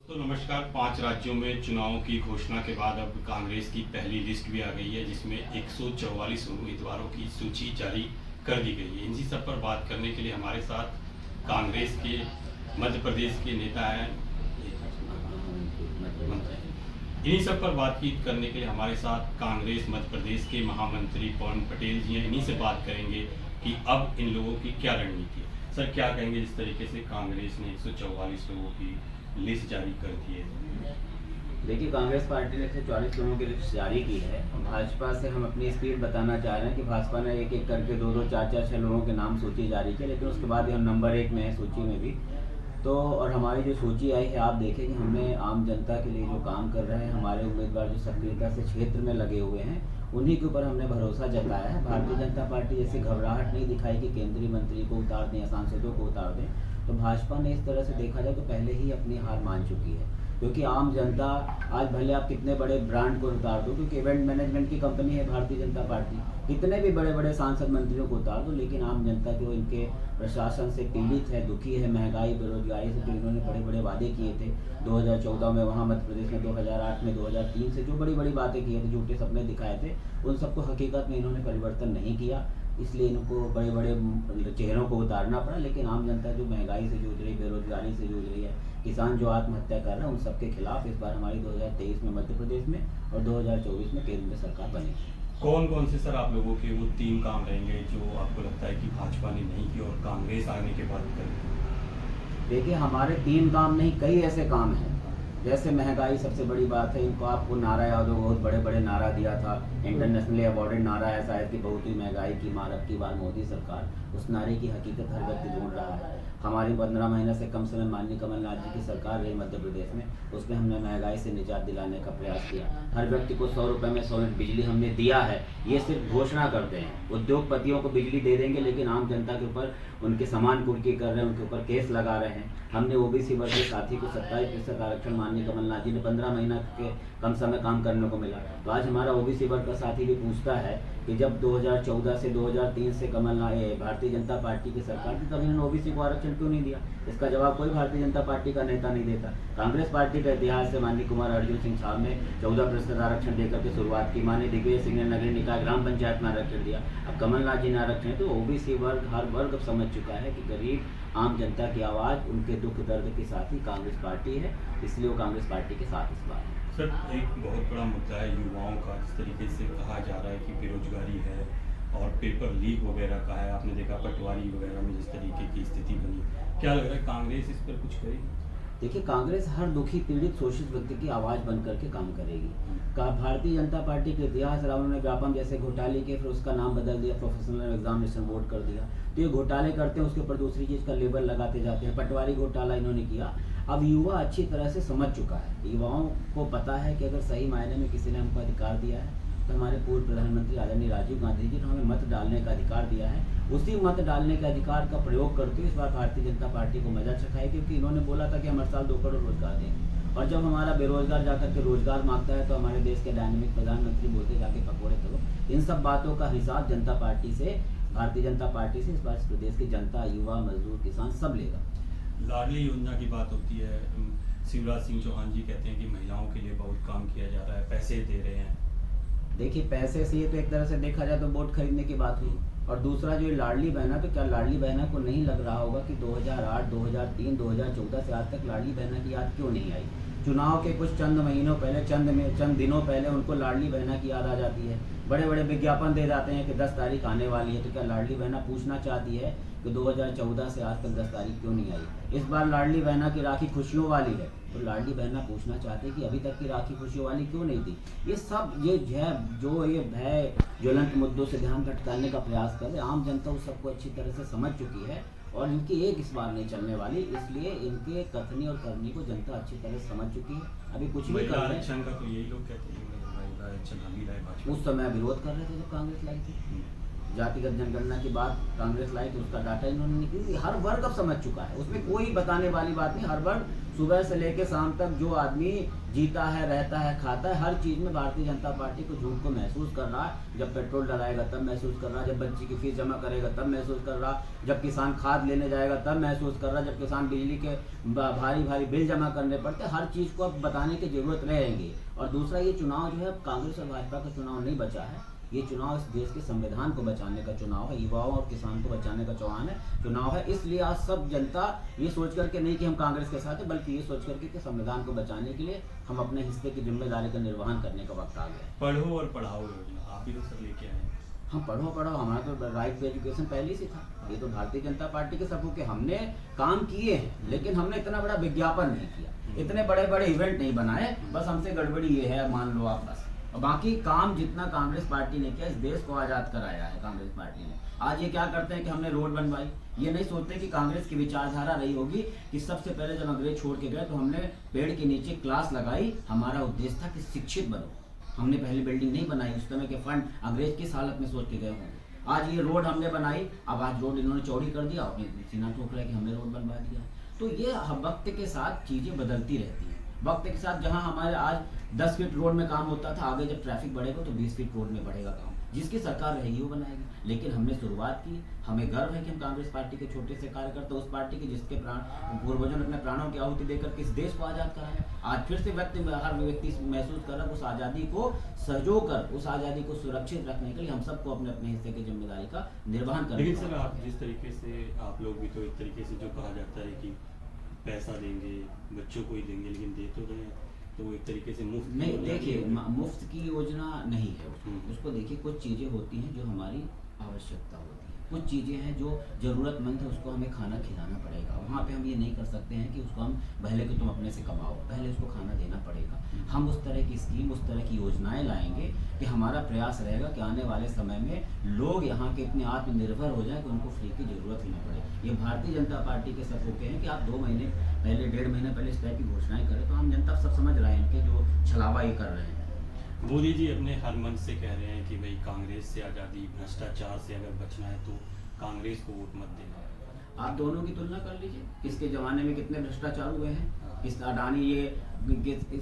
तो नमस्कार। 5 राज्यों में चुनावों की घोषणा के बाद अब कांग्रेस की पहली लिस्ट भी आ गई है, जिसमें 144 उम्मीदवारों की सूची जारी कर दी गई है। इन्हीं सब पर बात करने के लिए हमारे साथ कांग्रेस के मध्य प्रदेश के नेता हैं, इन्हीं सब पर बातचीत करने के लिए हमारे साथ कांग्रेस मध्य प्रदेश के महामंत्री पवन पटेल जी हैं। इन्हीं से बात करेंगे कि अब इन लोगों की क्या रणनीति है। सर, क्या कहेंगे जिस तरीके से कांग्रेस ने 144 लोगों की लिस्ट जारी कर दी है? देखिए, कांग्रेस पार्टी ने 144 लोगों की लिस्ट जारी की है। भाजपा से हम अपनी स्पीड बताना चाह रहे हैं कि भाजपा ने एक एक करके 2-2, 4-4, 6 लोगों के नाम सूची जारी की, लेकिन उसके बाद हम नंबर 1 में है सूची में भी। तो और हमारी जो सूची आई है, आप देखें कि हमने आम जनता के लिए जो काम कर रहे हैं, हमारे उम्मीदवार जो सक्रियता से क्षेत्र में लगे हुए हैं, उन्हीं के ऊपर हमने भरोसा जताया है। भारतीय जनता पार्टी जैसे घबराहट नहीं दिखाई कि केंद्रीय मंत्री को उतार दें या सांसदों को उतार दें। तो भाजपा ने इस तरह से देखा जाए तो पहले ही अपनी हार मान चुकी है, क्योंकि आम जनता आज भले आप कितने बड़े ब्रांड को उतार दो, क्योंकि इवेंट मैनेजमेंट की कंपनी है भारतीय जनता पार्टी, कितने भी बड़े बड़े सांसद मंत्रियों को उतार दो, लेकिन आम जनता जो इनके प्रशासन से पीड़ित है, दुखी है, महंगाई बेरोजगारी से जो इन्होंने बड़े बड़े वादे किए थे 2014 में, वहाँ मध्य प्रदेश में 2008 में, 2003 से जो बड़ी बड़ी बातें किए थे, झूठे सपने दिखाए थे, उन सबको हकीकत में इन्होंने परिवर्तन नहीं किया। इसलिए इनको बड़े बड़े चेहरों को उतारना पड़ा। लेकिन आम जनता जो महंगाई से जूझ रही, बेरोजगारी से जूझ रही है, किसान जो आत्महत्या कर रहे हैं, उन सबके खिलाफ इस बार हमारी 2023 में मध्य प्रदेश में और 2024 में केंद्र में सरकार बनेगी। कौन कौन से सर आप लोगों के वो 3 काम रहेंगे जो आपको लगता है कि भाजपा ने नहीं किया और कांग्रेस आने के बाद करेगी? देखिए, हमारे 3 काम नहीं, कई ऐसे काम हैं। जैसे महंगाई सबसे बड़ी बात है। इनको आपको नारा याद हो, बहुत बड़े बड़े नारा दिया था, इंटरनेशनली अवॉर्डेड नारा है शायद कि बहुत ही महंगाई की मार अब की बार मोदी सरकार, उस नारे की हकीकत हर व्यक्ति ढूंढ रहा है। हमारी 15 महीने से कम समय माननीय कमलनाथ जी की सरकार रही मध्य प्रदेश में, उसमें हमने महंगाई से निजात दिलाने का प्रयास किया। हर व्यक्ति को 100 रुपये में 100 यूनिट बिजली हमने दिया है। ये सिर्फ घोषणा करते हैं, उद्योगपतियों को बिजली दे देंगे, लेकिन आम जनता के ऊपर उनके सामान कुर्की कर रहे हैं, उनके ऊपर केस लगा रहे हैं। हमने ओबीसी वर्ग के साथी को 27% आरक्षण माननीय कमलनाथ जी ने 15 महीना के कम समय काम करने को मिला। तो आज हमारा ओबीसी वर्ग का साथी भी पूछता है कि जब 2014 से 2003 से कमलनाथ भारतीय जनता पार्टी की सरकार थी, तब इन्होंने ओबीसी को आरक्षण क्यों नहीं दिया? इसका जवाब कोई भारतीय जनता पार्टी का नेता नहीं देता। कांग्रेस पार्टी का इतिहास से माननीय कुमार अर्जुन सिंह साहब ने 14% आरक्षण देकर के शुरुआत की, माननीय दिग्विजय सिंह ने नगरीय निकाय ग्राम पंचायत में आरक्षण दिया, अब कमलनाथ जी ने आरक्षण। तो ओबीसी वर्ग, हर वर्ग अब समझ चुका है कि गरीब आम जनता की आवाज़, उनके दुख दर्द के साथ ही कांग्रेस पार्टी है, इसलिए वो कांग्रेस पार्टी के साथ इस बार है। सर, एक बहुत बड़ा मुद्दा है युवाओं का, जिस तरीके से कहा जा रहा है कि बेरोजगारी है और पेपर लीक वगैरह का है। आपने देखा पटवारी वगैरह में जिस तरीके की स्थिति बनी, क्या लग रहा है कांग्रेस इस पर कुछ करेगी? देखिए, कांग्रेस हर दुखी पीड़ित शोषित व्यक्ति की आवाज़ बन करके काम करेगी। भारतीय जनता पार्टी के इतिहास रहा, उन्होंने व्यापम जैसे घोटाले किए, फिर उसका नाम बदल दिया, प्रोफेशनल एग्जामिनेशन बोर्ड कर दिया। तो ये घोटाले करते हैं, उसके ऊपर दूसरी चीज़ का लेबल लगाते जाते हैं। पटवारी घोटाला इन्होंने किया। अब युवा अच्छी तरह से समझ चुका है, युवाओं को पता है कि अगर सही मायने में किसी ने हमको अधिकार दिया है, तो हमारे पूर्व प्रधानमंत्री आदरणीय राजीव गांधी जी ने हमें मत डालने का अधिकार दिया है। उसी मत डालने के अधिकार का प्रयोग करते हुए इस बार भारतीय जनता पार्टी को मजा चखा है, क्योंकि इन्होंने बोला था कि हम हर साल 2 करोड़ रोजगार देंगे, और जब हमारा बेरोजगार जाकर के रोजगार मांगता है, तो हमारे देश के डायनेमिक प्रधानमंत्री बोलते जाके पकौड़े करो। इन सब बातों का हिसाब जनता पार्टी से, भारतीय जनता पार्टी से इस बार प्रदेश की जनता, युवा, मजदूर, किसान सब लेगा। लाडली योजना की बात होती है, शिवराज सिंह चौहान जी कहते हैं कि महिलाओं के लिए बहुत काम किया जा रहा है, पैसे दे रहे हैं। देखिए, पैसे से ये तो एक तरह से देखा जाए तो वोट खरीदने की बात हुई, और दूसरा जो लाडली बहना, तो क्या लाडली बहना को नहीं लग रहा होगा कि 2008, 2003, 2014 से आज तक लाडली बहना की याद क्यों नहीं आई? चुनाव के कुछ चंद महीनों पहले, चंद दिनों पहले उनको लाडली बहना की याद आ जाती है। बड़े बड़े विज्ञापन दे जाते हैं कि 10 तारीख आने वाली है। तो क्या लाडली बहना पूछना चाहती है कि 2014 से आज तक 10 तारीख क्यों नहीं आई? इस बार लाडली बहना की राखी खुशियों वाली है, तो लाडली बहना पूछना चाहते हैं कि अभी तक की राखी खुशियों वाली क्यों नहीं थी? ये सब ये भय ज्वलंत मुद्दों से ध्यान भटकाने का प्रयास कर रहे। आम जनता उस सबको अच्छी तरह से समझ चुकी है, और इनकी एक इस बार नहीं चलने वाली, इसलिए इनके कथनी और करनी को जनता अच्छी तरह से समझ चुकी है। अभी कुछ भी कर रहे हैं, का तो यही लोग कहते हैं उस समय विरोध कर रहे थे जब कांग्रेस लाई थी। जातिगत जनगणना की बात कांग्रेस लाई, तो उसका डाटा इन्होंने निकली। हर वर्ग अब समझ चुका है, उसमें कोई बताने वाली बात नहीं। हर वर्ग सुबह से लेकर शाम तक जो आदमी जीता है, रहता है, खाता है, हर चीज़ में भारतीय जनता पार्टी को झूठ को महसूस कर रहा है। जब पेट्रोल डलाएगा तब महसूस कर रहा है, जब बच्ची की फीस जमा करेगा तब महसूस कर रहा, जब किसान खाद लेने जाएगा तब महसूस कर रहा, जब किसान बिजली के भारी भारी बिल जमा करने पड़ते, हर चीज़ को अब बताने की जरूरत रहेगी। और दूसरा, ये चुनाव जो है अब कांग्रेस और भाजपा का चुनाव नहीं बचा है, ये चुनाव इस देश के संविधान को बचाने का चुनाव है, युवाओं और किसान को बचाने का चुनाव है। इसलिए आज सब जनता ये सोच करके नहीं कि हम कांग्रेस के साथ हैं, बल्कि ये सोच करके कि संविधान को बचाने के लिए हम अपने हिस्से की जिम्मेदारी का निर्वहन करने का वक्त आ गया। पढ़ो और पढ़ाओ योजना आप ही तो सर लेके आए। हम पढ़ो, हमारा तो राइट टू एजुकेशन पहले से था। ये तो भारतीय जनता पार्टी के सबूत के हमने काम किए हैं, लेकिन हमने इतना बड़ा विज्ञापन नहीं किया, इतने बड़े बड़े इवेंट नहीं बनाए। बस हमसे गड़बड़ी ये है, मान लो आप, बस। और बाकी काम जितना कांग्रेस पार्टी ने किया, इस देश को आज़ाद कराया है कांग्रेस पार्टी ने। आज ये क्या करते हैं कि हमने रोड बनवाई, ये नहीं सोचते कि कांग्रेस की विचारधारा रही होगी कि सबसे पहले जब अंग्रेज छोड़ के गए तो हमने पेड़ के नीचे क्लास लगाई, हमारा उद्देश्य था कि शिक्षित बनो। हमने पहली बिल्डिंग नहीं बनाई, उस समय के फंड अंग्रेज किस हालत में सोच के गए होंगे। आज ये रोड हमने बनाई, अब आज रोड इन्होंने चौड़ी कर दिया, अपने सीना ठोक रहा है कि हमने रोड बनवा दिया। तो ये वक्त के साथ चीज़ें बदलती रहती हैं। वक्त के साथ जहां हमारे आज 10 फीट रोड में काम होता था, आगे जब ट्रैफिक बढ़ेगा तो 20 फीट रोड में बढ़ेगा काम। जिसकी सरकार रहेगी वो बनाएगी। लेकिन हमने शुरुआत की, हमें गर्व है कि हम कांग्रेस पार्टी के छोटे से कार्यकर्ता, उस पार्टी के जिसके पूर्वजों ने अपने प्राणों की आहुति देकर के इस देश को आज़ाद कराया। आज फिर से हर व्यक्ति महसूस कर रहा है उस आज़ादी को सजो कर, उस आज़ादी को सुरक्षित रखने के लिए हम सबको अपने अपने हिस्से की जिम्मेदारी का निर्वहन करना। लेकिन सर, आप जिस तरीके से आप लोग भी तो एक तरीके से जो कहा जाता है कि पैसा देंगे, बच्चों को ही देंगे, लेकिन दे तो रहे हैं, तो वो एक तरीके से मुफ्त नहीं। देखिए, मुफ्त की योजना नहीं है उसको देखिए, कुछ चीज़ें होती हैं जो हमारी आवश्यकता होती है, कुछ चीज़ें हैं जो ज़रूरतमंद है, उसको हमें खाना खिलाना पड़ेगा। वहाँ पे हम ये नहीं कर सकते हैं कि उसको हम पहले कि तुम अपने से कमाओ, पहले उसको खाना देना पड़ेगा। हम उस तरह की स्कीम, उस तरह की योजनाएं लाएंगे कि हमारा प्रयास रहेगा कि आने वाले समय में लोग यहाँ के इतने आत्मनिर्भर हो जाएं कि उनको फ्री की ज़रूरत ही ना पड़े। ये भारतीय जनता पार्टी के सपोर्ट हैं कि आप 2 महीने पहले, 1.5 महीने पहले इस टाइप की घोषणाएं करें तो हम जनता सब समझ रहे हैं इनके जो छलावा ये कर रहे हैं। मोदी जी अपने हर मंच से कह रहे हैं कि भाई कांग्रेस से आज़ादी, भ्रष्टाचार से अगर बचना है तो कांग्रेस को वोट मत देना। आप दोनों की तुलना कर लीजिए, किसके ज़माने में कितने भ्रष्टाचार हुए हैं, किस अडानी, ये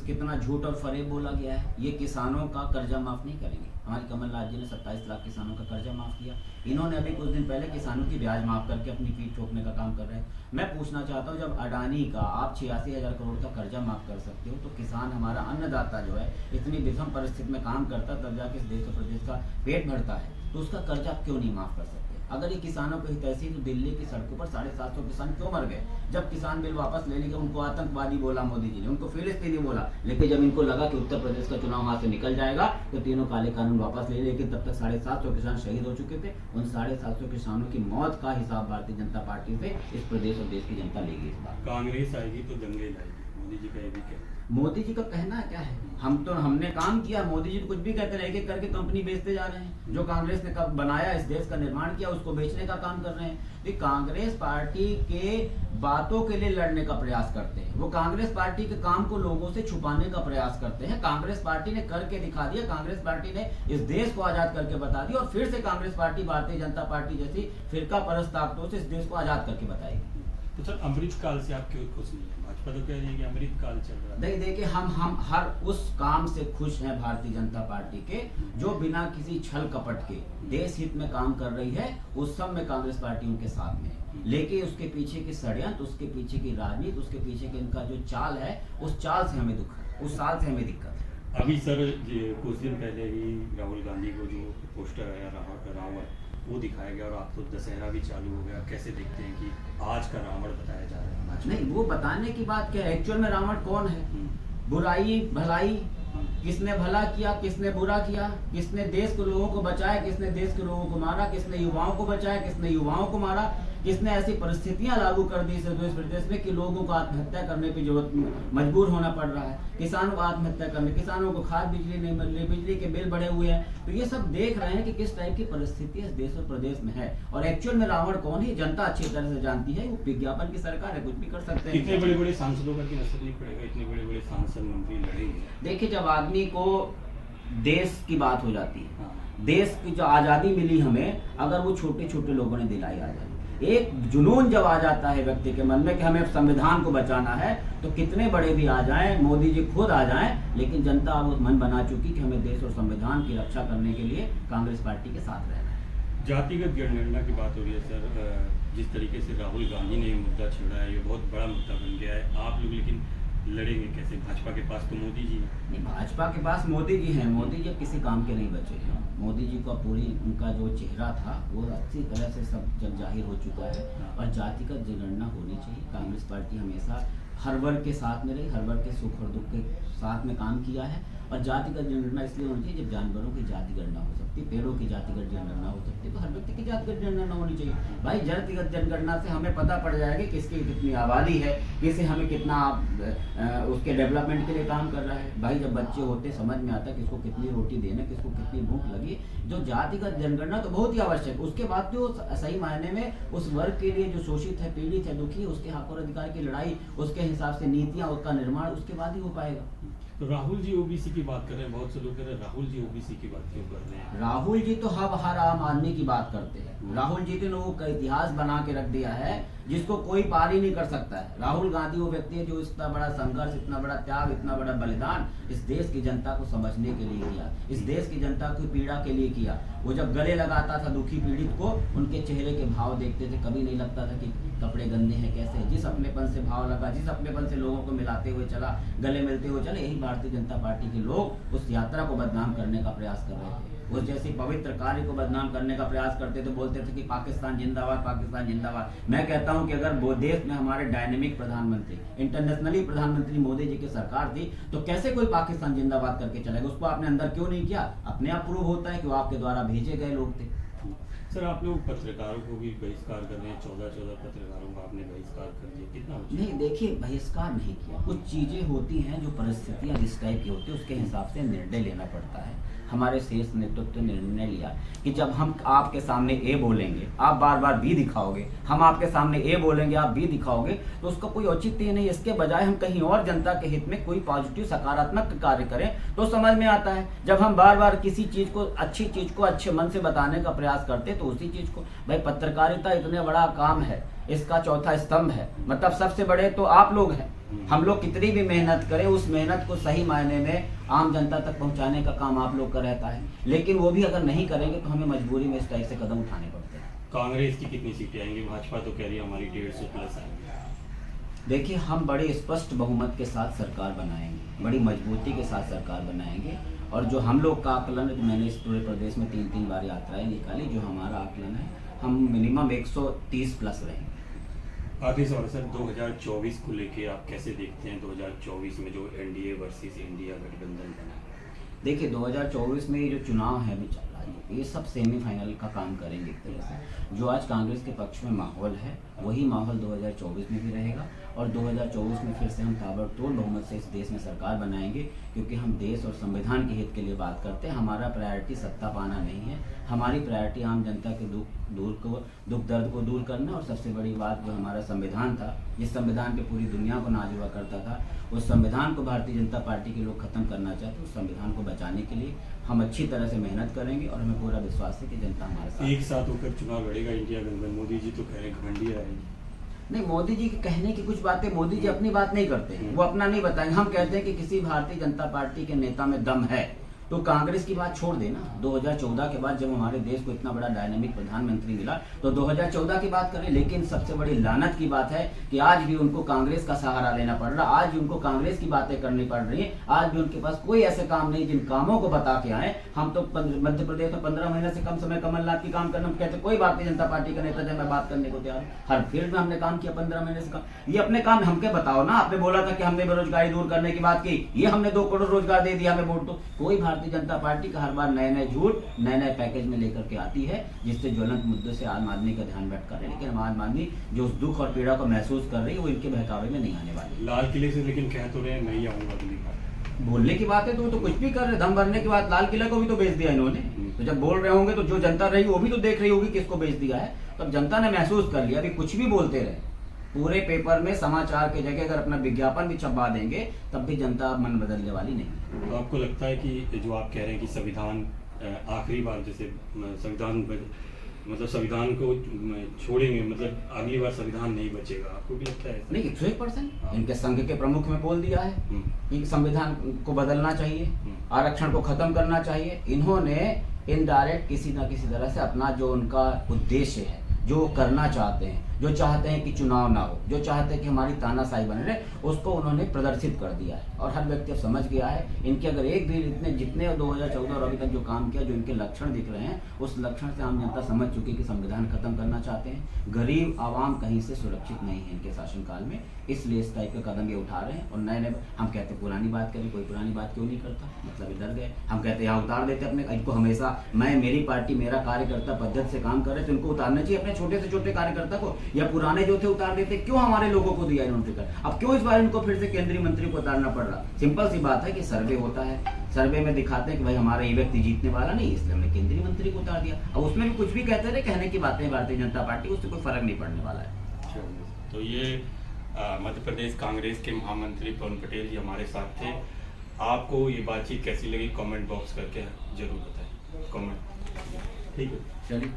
कितना झूठ और फरेब बोला गया है। ये किसानों का कर्जा माफ़ नहीं करेंगे। हमारे कमलनाथ जी ने 27 लाख किसानों का कर्जा माफ़ किया। इन्होंने अभी कुछ दिन पहले किसानों की ब्याज माफ़ करके अपनी पीठ ठोकने का काम कर रहे हैं। मैं पूछना चाहता हूँ, जब अडानी का आप 86,000 करोड़ का कर्जा माफ़ कर सकते हो, तो किसान, हमारा अन्नदाता जो है, इतनी विषम परिस्थिति में काम करता तब जाके इस देश और प्रदेश का पेट भरता है, तो उसका कर्जा क्यों नहीं माफ़ कर सकते? अगर ये किसानों को हितैषी, तो दिल्ली की सड़कों पर 750 किसान क्यों मर गए? जब किसान बिल वापस लेने के उनको आतंकवादी बोला मोदी जी ने, उनको फिलिस्तीनी बोला, लेकिन जब इनको लगा कि उत्तर प्रदेश का चुनाव हाथ से निकल जाएगा तो तीनों काले कानून वापस ले। लेकिन तब तक 750 किसान शहीद हो चुके थे। उन 750 किसानों की मौत का हिसाब भारतीय जनता पार्टी से इस प्रदेश और देश की जनता लेगी। इस बार कांग्रेस आएगी तो दंगे लाएगी, मोदी जी का ये भी कहना। मोदी जी का कहना क्या है? हमने काम किया। मोदी जी कुछ भी कहते रहे, एक करके कंपनी बेचते जा रहे हैं। जो कांग्रेस ने कब बनाया, इस देश का निर्माण किया, उसको बेचने का काम कर रहे हैं। तो कांग्रेस पार्टी के बातों के लिए लड़ने का प्रयास करते हैं, वो कांग्रेस पार्टी के काम को लोगों से छुपाने का प्रयास करते हैं। कांग्रेस पार्टी ने करके दिखा दिया, कांग्रेस पार्टी ने इस देश को आजाद करके बता दिया, और फिर से कांग्रेस पार्टी भारतीय जनता पार्टी जैसी फिरका परस्त ताकतों से इस देश को आजाद करके बताएगी। तो सर, अमृत काल से आप क्यों खुश नहीं है? भाजपा तो कह रही है कि अमृत काल चल रहा है। देखिए, हम हर उस काम से खुश हैं भारतीय जनता पार्टी के जो बिना किसी छल कपट के देश हित में काम कर रही है। उस सब में कांग्रेस पार्टी उनके साथ में है, लेकिन उसके पीछे की षड्यंत्र, उसके पीछे की राजनीति, उसके पीछे के इनका जो चाल है, उस चाल से हमें दुख है, उस चाल से हमें दिक्कत है। अभी सर, कुछ दिन पहले ही राहुल गांधी को जो पोस्टर आया रावण, वो दिखाया गया, और आप तो दशहरा भी चालू हो गया। कैसे देखते हैं कि आज का रावण बताया जा रहा है? नहीं, वो बताने की बात क्या है? एक्चुअल में रावण कौन है? बुराई भलाई, किसने भला किया, किसने बुरा किया, किसने देश के लोगों को बचाया, किसने देश के लोगों को मारा, किसने युवाओं को बचाया, किसने युवाओं को मारा, किसने ऐसी परिस्थितियां लागू कर दी इस प्रदेश में कि लोगों को आत्महत्या करने की जरूरत, मजबूर होना पड़ रहा है। किसानों को आत्महत्या करने, किसानों को खाद बिजली नहीं मिल रही, बिजली के बिल बढ़े हुए हैं। तो ये सब देख रहे हैं कि किस टाइप की परिस्थिति इस देश और प्रदेश में है। और एक्चुअल में रावण कौन है, जनता अच्छी तरह से जानती है। वो विज्ञापन की सरकार है, कुछ भी कर सकते हैं। इतने बड़े बड़े सांसदों का असर नहीं पड़ेगा? इतने बड़े बड़े सांसद मंत्री लड़ेंगे। देखिए, जब आदमी को देश की बात हो जाती है, देश की जो आज़ादी मिली हमें, अगर वो छोटे छोटे लोगों ने दिलाई आज़ादी, एक जुनून जब आ जाता है व्यक्ति के मन में कि हमें संविधान को बचाना है, तो तो कितने बड़े भी आ जाएं, मोदी जी खुद आ जाएं, लेकिन जनता अब मन बना चुकी कि हमें देश और संविधान की रक्षा करने के लिए कांग्रेस पार्टी के साथ रहना है। जातिगत जनगणना की बात हो रही है सर, जिस तरीके से राहुल गांधी ने ये मुद्दा छेड़ा है, ये बहुत बड़ा मुद्दा बन गया है। आप लोग लेकिन लड़ेंगे कैसे? भाजपा के पास तो मोदी जी हैं। नहीं, भाजपा के पास मोदी जी हैं। मोदी जी किसी काम के नहीं बचे हैं। मोदी जी का पूरी उनका जो चेहरा था वो अच्छी तरह से सब जग जाहिर हो चुका है। और जातिगत जनगणना होनी चाहिए। कांग्रेस पार्टी हमेशा हर वर्ग के साथ में रही, हर वर्ग के सुख और दुख के साथ में काम किया है। और जातिगत जनगणना इसलिए होनी चाहिए जब जानवरों की जातिगणना हो सकती है, पेड़ों की जातिगत जनगणना हो सकती है, तो हर व्यक्ति की जातिगत जनगणना होनी चाहिए। भाई जातिगत जनगणना से हमें पता पड़ जाएगा किसकी कितनी आबादी है, किसे हमें कितना उसके डेवलपमेंट के लिए काम कर रहा है। भाई जब बच्चे होते समझ में आता है किसको कितनी रोटी देना, किसको कितनी भूख लगी। जो जातिगत जनगणना तो बहुत ही आवश्यक। उसके बाद जो सही मायने में उस वर्ग के लिए जो शोषित है, पीड़ित है, दुखी है, उसके हक और अधिकार की लड़ाई, उसके हिसाब से नीतियां, उसका निर्माण उसके बाद ही हो पाएगा। तो राहुल जी ओबीसी की बात कर रहे हैं, बहुत से लोग कह रहे हैं राहुल जी ओबीसी की बात क्यों कर रहे हैं? राहुल जी तो हर आम आदमी की बात करते हैं। राहुल जी ने वो इतिहास बना के रख दिया है जिसको कोई पार ही नहीं कर सकता है। राहुल गांधी वो व्यक्ति है जो इतना बड़ा संघर्ष, इतना बड़ा त्याग, इतना बड़ा बलिदान इस देश की जनता को समझने के लिए किया, इस देश की जनता की पीड़ा के लिए किया। वो जब गले लगाता था दुखी पीड़ित को, उनके चेहरे के भाव देखते थे, कभी नहीं लगता था कि कपड़े गंदे हैं कैसे। जिस अपनेपन से भाव लगा, जिस अपनेपन से लोगों को मिलाते हुए चला, गले मिलते हुए चले, यही भारतीय जनता पार्टी के लोग उस यात्रा को बदनाम करने का प्रयास कर रहे थे। उस जैसे पवित्र कार्य को बदनाम करने का प्रयास करते थे, बोलते थे कि पाकिस्तान जिंदाबाद, पाकिस्तान जिंदाबाद। मैं कहता हूं कि अगर वो देश में हमारे डायनेमिक प्रधानमंत्री, इंटरनेशनली प्रधानमंत्री मोदी जी की सरकार थी, तो कैसे कोई पाकिस्तान जिंदाबाद करके चलेगा? उसको आपने अंदर क्यों नहीं किया? अपने आप प्रूव होता है कि वो आपके द्वारा भेजे गए लोग थे। सर आप लोग पत्रकारों को भी बहिष्कार कर रहे हैं, 14 पत्रकारों का आपने बहिष्कार कर दिया, कितना उचित? नहीं देखिए, बहिष्कार नहीं किया। कुछ चीजें होती हैं जो परिस्थितियां जिस टाइप की होती है उसके हिसाब से निर्णय लेना पड़ता है। हमारे शीर्ष नेतृत्व ने निर्णय लिया कि जब हम आपके सामने ए बोलेंगे, आप बार बार बी दिखाओगे, हम आपके सामने ए बोलेंगे, आप बी दिखाओगे, तो उसका कोई औचित्य नहीं। इसके बजाय हम कहीं और जनता के हित में कोई पॉजिटिव सकारात्मक कार्य करें तो समझ में आता है। जब हम बार बार किसी चीज को, अच्छी चीज को अच्छे मन से बताने का प्रयास करते तो उसी चीज को, भाई पत्रकारिता इतने बड़ा काम है, इसका चौथा स्तंभ है, मतलब सबसे बड़े तो आप लोग हैं। हम लोग कितनी भी मेहनत करें, उस मेहनत को सही मायने में आम जनता तक पहुंचाने का काम आप लोग का रहता है। लेकिन वो भी अगर नहीं करेंगे तो हमें मजबूरी में इस टाइप से कदम उठाने पड़ते हैं। कांग्रेस की कितनी सीटें आएंगी? भाजपा तो कह रही है हमारी 150 प्लस आएंगी। देखिए, हम बड़े स्पष्ट बहुमत के साथ सरकार बनाएंगे, बड़ी मजबूती के साथ सरकार बनाएंगे। और जो हम लोग का आकलन है, मैंने इस पूरे प्रदेश में 3 बार यात्राएं निकाली, जो हमारा आकलन है, हम मिनिमम 130 प्लस रहेंगे। आखिरी सवाल सर, 2024 को लेके आप कैसे देखते हैं? 2024 में जो एनडीए वर्सेस इंडिया गठबंधन बना, देखिए 2024 में ये जो चुनाव है अभी चल रहा है, ये सब सेमीफाइनल का काम करेंगे एक तरह से। जो आज कांग्रेस के पक्ष में माहौल है वही माहौल 2024 में भी रहेगा। और 2024 में फिर से हम ताबड़तोड़ बहुमत से इस देश में सरकार बनाएंगे, क्योंकि हम देश और संविधान के हित के लिए बात करते हैं। हमारा प्रायोरिटी सत्ता पाना नहीं है, हमारी प्रायोरिटी आम जनता के दुख दर्द को दूर करना। और सबसे बड़ी बात जो हमारा संविधान था, जिस संविधान पे पूरी दुनिया को नाज हुआ करता था, उस संविधान को भारतीय जनता पार्टी के लोग खत्म करना चाहते हैं। उस संविधान को बचाने के लिए हम अच्छी तरह से मेहनत करेंगे और हमें पूरा विश्वास है कि जनता हमारे साथ एक साथ होकर चुनाव लड़ेगा इंडिया गठबंधन। मोदी जी तो कह रहे हैं घमंडी आएंगे। नहीं, मोदी जी के कहने की कुछ बातें, मोदी जी अपनी बात नहीं करते हैं, वो अपना नहीं बताएंगे। हम कहते हैं कि किसी भारतीय जनता पार्टी के नेता में दम है तो कांग्रेस की बात छोड़ देना। 2014 के बाद जब हमारे देश को इतना बड़ा डायनामिक प्रधानमंत्री मिला तो 2014 की बात करें। लेकिन सबसे बड़ी लानत की बात है कि आज भी उनको कांग्रेस का सहारा लेना पड़ रहा, आज भी उनको कांग्रेस की बातें करनी पड़ रही है। आज भी उनके पास कोई ऐसे काम नहीं जिन कामों को बता के आए। हम तो मध्य प्रदेश में 15 महीने से कम समय कमलनाथ की काम करना, कहते कोई भारतीय जनता पार्टी का नेता जब मैं बात करने को तैयार, हर फील्ड में हमने काम किया 15 महीने से काम। ये अपने काम हमके बताओ ना। आपने बोला था कि हमने बेरोजगारी दूर करने की बात की, ये हमने 2 करोड़ रोजगार दे दिया, हमें वोट दो। कोई भारतीय जनता पार्टी हर बार नए झूठ, नए पैकेज में लेकर के आती है, जिससे ज्वलंत मुद्दे से आम आदमी का ध्यान भटका रहे। लेकिन आम आदमी जो उस दुख और पीड़ा को महसूस कर रही है वो इनके बहकावे में नहीं आने वाली। लाल किले से लेकिन कह तो रहे हैं नहीं आऊंगा अगली बार। बोलने की बात है तो कुछ भी कर रहे, दम भरने के बाद लाल किला को भी तो बेच दिया इन्होंने। तो जब बोल रहे होंगे तो जो जनता रही वो भी तो देख रही होगी किसको बेच दिया है। तब जनता ने महसूस कर लिया। अभी कुछ भी बोलते रहे, पूरे पेपर में समाचार की जगह अगर अपना विज्ञापन भी छपवा देंगे तब भी जनता मन बदलने वाली नहीं। तो आपको लगता है कि जो आप कह रहे हैं कि संविधान आखिरी बार जैसे संविधान मतलब संविधान को छोड़ेंगे, मतलब अगली बार संविधान नहीं बचेगा, आपको भी लगता है? नहीं, 101% इनके संघ के प्रमुख में बोल दिया है कि संविधान को बदलना चाहिए, आरक्षण को खत्म करना चाहिए। इन्होंने इनडायरेक्ट किसी न किसी तरह से अपना जो उनका उद्देश्य है, जो करना चाहते हैं, जो चाहते हैं कि चुनाव ना हो, जो चाहते हैं कि हमारी तानाशाही बने रहे, उसको उन्होंने प्रदर्शित कर दिया है। और हर व्यक्ति अब समझ गया है इनके अगर एक भी जितने 2014 और अभी तक जो काम किया, जो इनके लक्षण दिख रहे हैं, उस लक्षण से आम जनता समझ चुकी है कि संविधान खत्म करना चाहते हैं। गरीब आवाम कहीं से सुरक्षित नहीं है इनके शासनकाल में, इसलिए इस टाइप का कदम ये उठा रहे हैं। और नए नए हम कहते हैं पुरानी बात करें, कोई पुरानी बात क्यों नहीं करता, मतलब इधर गए हम कहते हैं यहाँ उतार देते अपने इनको। हमेशा मेरी पार्टी मेरा कार्यकर्ता पद्धति से काम कर रहे तो इनको उतारना चाहिए, अपने छोटे से छोटे कार्यकर्ता को, या पुराने जो थे उतार देते। क्यों हमारे लोगों को दिया इन्होंने टिकट, अब क्यों इस बार इनको फिर से केंद्रीय मंत्री को उतारना पड़ रहा? सिंपल सी बात है कि सर्वे होता है, सर्वे में दिखाते हैं कि भाई हमारा ये व्यक्ति जीतने वाला नहीं, इसलिए हमने केंद्रीय मंत्री को उतार दिया। अब उसमें भी कुछ भी कहते रहे, कहने की बातें भारतीय जनता पार्टी, उससे कोई फर्क नहीं पड़ने वाला है। तो ये मध्य प्रदेश कांग्रेस के महामंत्री पवन पटेल जी हमारे साथ थे। आपको ये बातचीत कैसी लगी कमेंट बॉक्स करके जरूर बताएं, कमेंट। ठीक है, चलिए।